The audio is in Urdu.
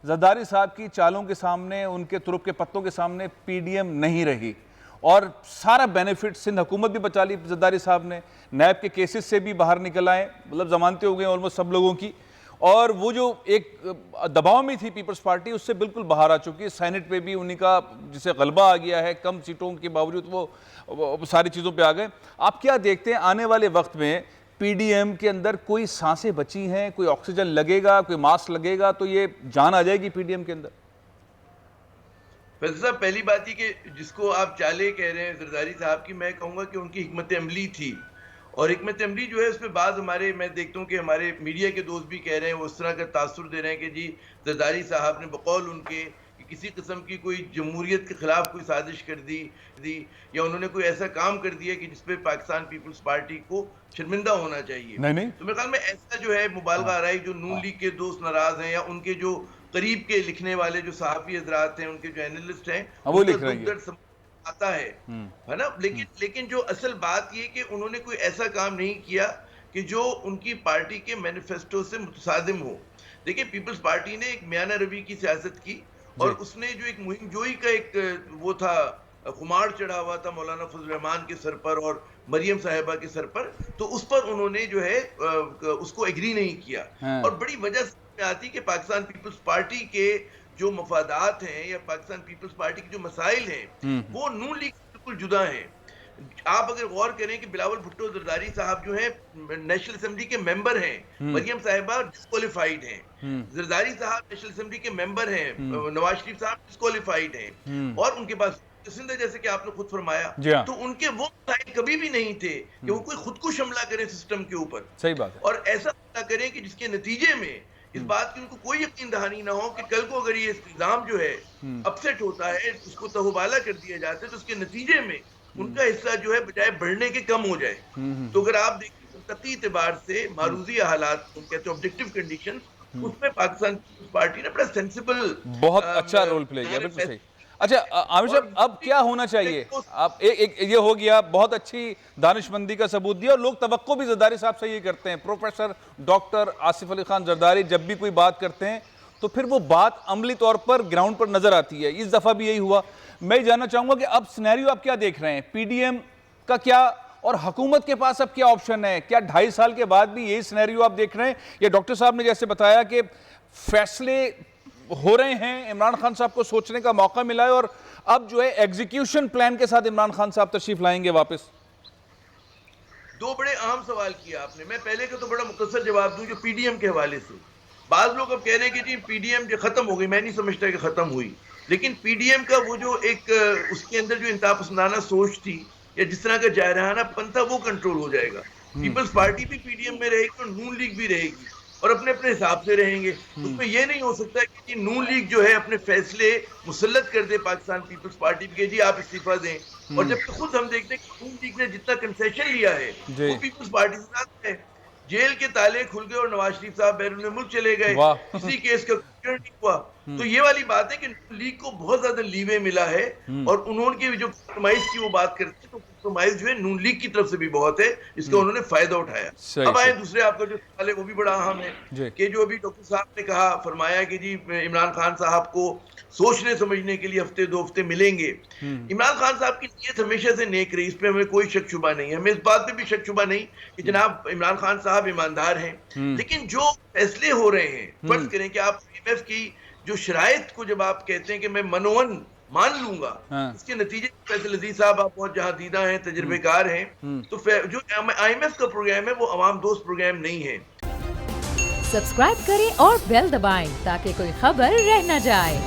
زرداری صاحب کی چالوں کے سامنے، ان کے ترپ کے پتوں کے سامنے پی ڈی ایم نہیں رہی، اور سارا بینیفٹ سندھ حکومت بھی بچا لی زرداری صاحب نے، نیب کے کیسز سے بھی باہر نکل آئے، مطلب ضمانتیں ہو گئیں آلموسٹ سب لوگوں کی، اور وہ جو ایک دباؤ میں تھی پیپلز پارٹی اس سے بالکل باہر آ چکی ہے، سینٹ پہ بھی انہی کا جسے غلبہ آ گیا ہے، کم سیٹوں کے باوجود وہ ساری چیزوں پہ آ گئے۔ آپ کیا دیکھتے ہیں آنے والے وقت میں پی ڈی ایم کے اندر کوئی سانسیں بچی ہیں، کوئی آکسیجن لگے گا، کوئی ماسک لگے گا تو یہ جان آ جائے گی پی ڈی ایم کے اندر؟ فیصل صاحب، پہلی بات یہ کہ جس کو آپ چالے کہہ رہے ہیں زرداری صاحب کی، میں کہوں گا کہ ان کی حکمت عملی تھی، اور حکمت عملی جو ہے اس پہ بعض میں دیکھتا ہوں کہ ہمارے میڈیا کے دوست بھی کہہ رہے ہیں، وہ اس طرح کا تاثر دے رہے ہیں کہ جی زرداری صاحب نے بقول ان کے کہ کسی قسم کی کوئی جمہوریت کے خلاف کوئی سازش کر دی یا انہوں نے کوئی ایسا کام کر دیا کہ جس پہ پاکستان پیپلز پارٹی کو شرمندہ ہونا چاہیے۔ نہیں تو میرے خیال میں ایسا جو ہے مبالغہ آ رہا ہے، جو نون لیگ کے دوست ناراض ہیں یا ان کے جو قریب کے لکھنے والے جو صحافی حضرات ہیں، ان کے جو اینالسٹ ہیں، وہ ان کا لکھ رہی دکھ ہے۔ درد سمجھ آتا ہے نا، لیکن جو اصل بات یہ کہ انہوں نے کوئی ایسا کام نہیں کیا کہ جو ان کی پارٹی کے مینیفیسٹو سے متصادم ہو۔ دیکھیں، پیپلز پارٹی نے ایک میانہ روی کی سیاست کی، اور جی اس نے جو ایک مہم جوئی کا ایک وہ تھا، خمار چڑھا ہوا تھا مولانا فضل الرحمان کے سر پر اور مریم صاحبہ کے سر پر، تو اس پر انہوں نے جو ہے اس کو ایگری نہیں کیا، ہاں اور بڑی وجہ سے آتی کہ پاکستان پیپلز پارٹی کے جو مفادات ہیں یا پاکستان پیپلز پارٹی کے جو مسائل ہیں وہ نون لیگ سے بالکل جدا ہیں۔ آپ اگر غور کریں کہ بلاول بھٹو زرداری صاحب جو ہیں نیشنل اسمبلی کے ممبر ہیں، مریم صاحبہ ڈسکوالیفائیڈ ہیں، زرداری صاحب نیشنل اسمبلی کے ممبر ہیں، نواز شریف صاحب ڈسکوالیفائیڈ ہیں، اور ان کے پاس سندھ ہے، جیسے کہ آپ نے خود فرمایا، جی ہاں، تو ان کے وہ مسائل کبھی بھی نہیں تھے کہ وہ کوئی خودکش حملہ کریں سسٹم کے اوپر، صحیح بات ہے۔ اور ایسا حملہ کریں کہ جس کے نتیجے میں اس بات کی ان کو کوئی یقین دہانی نہ ہو کہ کل کو اگر یہ نظام جو ہے اپسیٹ ہوتا ہے، اس کو تہوبالا کر دیا جاتا ہے، تو اس کے نتیجے میں ان کا حصہ جو ہے بجائے بڑھنے کے کم ہو جائے۔ تو اگر آپ دیکھیں منطقی اعتبار سے معروضی حالات کہتے ہیں آبجیکٹیو کنڈیشن، اس میں پاکستان پیپلز پارٹی نے بڑا سینسیبل بہت اچھا رول پلے کیا، بالکل صحیح۔ اچھا عامر صاحب، اب کیا ہونا چاہیے؟ آپ یہ ہو گیا، بہت اچھی دانش مندی کا ثبوت دیا، اور لوگ توقع بھی زرداری صاحب سے یہ کرتے ہیں، پروفیسر ڈاکٹر آصف علی خان زرداری جب بھی کوئی بات کرتے ہیں تو پھر وہ بات عملی طور پر گراؤنڈ پر نظر آتی ہے۔ اس دفعہ بھی یہی ہوا۔ میں جاننا چاہوں گا کہ اب سینیریو آپ کیا دیکھ رہے ہیں؟ پی ڈی ایم کا کیا اور حکومت کے پاس اب کیا آپشن ہے؟ کیا 2.5 سال کے بعد بھی یہی سینیریو آپ دیکھ رہے ہیں؟ یا ڈاکٹر صاحب نے جیسے بتایا کہ فیصلے ہو رہے ہیں، عمران خان صاحب کو سوچنے کا موقع ملا ہے، اور اب جو ہے ایگزیکیوشن پلان کے ساتھ عمران خان صاحب تشریف لائیں گے واپس؟ دو بڑے اہم سوال کیا آپ نے، میں پہلے کا تو بڑا مختصر جواب دوں جو پی ڈی ایم کے حوالے سے۔ بعض لوگ اب کہہ رہے ہیں کہ جی پی ڈی ایم جو ختم ہو گئی، میں نہیں سمجھتا کہ ختم ہوئی، لیکن پی ڈی ایم کا وہ جو ایک اس کے اندر جو انتہا پسندانہ سوچ تھی یا جس طرح کا جائرہانہ پن تھا، وہ کنٹرول ہو جائے گا۔ پیپلز پارٹی بھی پی ڈی ایم میں رہے گی اور نون لیگ بھی رہے گی، اور اپنے اپنے حساب سے رہیں گے۔ اس میں یہ نہیں ہو سکتا کہ جی نون لیگ جو ہے اپنے فیصلے مسلط کر دے پاکستان پیپلز پارٹی کہ جی آپ استعفیٰ دیں، اور جبکہ خود ہم دیکھتے ہیں کہ نون لیگ نے جتنا کنسیشن لیا ہے جی وہ پیپلز پارٹی سے ساتھ ہے۔ جیل کے تالے کھل گئے اور نواز شریف صاحب بیرون ملک چلے گئے، واہ کسی کیس کا کلیئر نہیں ہوا۔ تو یہ والی بات ہے کہ نون لیگ کو بہت زیادہ لیوے ملا ہے، اور انہوں نے جو کمپرومائز کی وہ بات کرتے ہیں، تو کمپرومائز جو ہے نون لیگ کی طرف سے بھی بہت ہے، جس کا انہوں نے فائدہ اٹھایا۔ صحیح اب آئے صحیح دوسرے، آپ کا جو سوال ہے وہ بھی بڑا اہم ہے، جی کہ جو ابھی ڈاکٹر صاحب نے کہا فرمایا کہ جی عمران خان صاحب کو سوچنے سمجھنے کے لیے ہفتے 2 ہفتے ملیں گے۔ عمران خان صاحب کی نیت ہمیشہ سے نیک رہی، اس پہ ہمیں کوئی شک شبہ نہیں ہے، ہمیں اس بات پہ بھی شک شبہ نہیں کہ جناب عمران خان صاحب ایماندار ہیں، لیکن جو فیصلے ہو رہے ہیں، فرض کریں کہ آپ آئی ایم ایف کی جو شرائط کو جب آپ کہتے ہیں کہ میں منون مان لوں گا، ہاں اس کے نتیجے فیصل عزیز صاحب آپ بہت جہاں دیدہ ہیں، تجربے کار ہیں، تو جو آئی ایم ایف کا پروگرام ہے وہ عوام دوست پروگرام نہیں ہے۔ سبسکرائب کریں اور بیل دبائیں تاکہ کوئی خبر رہ نہ جائے۔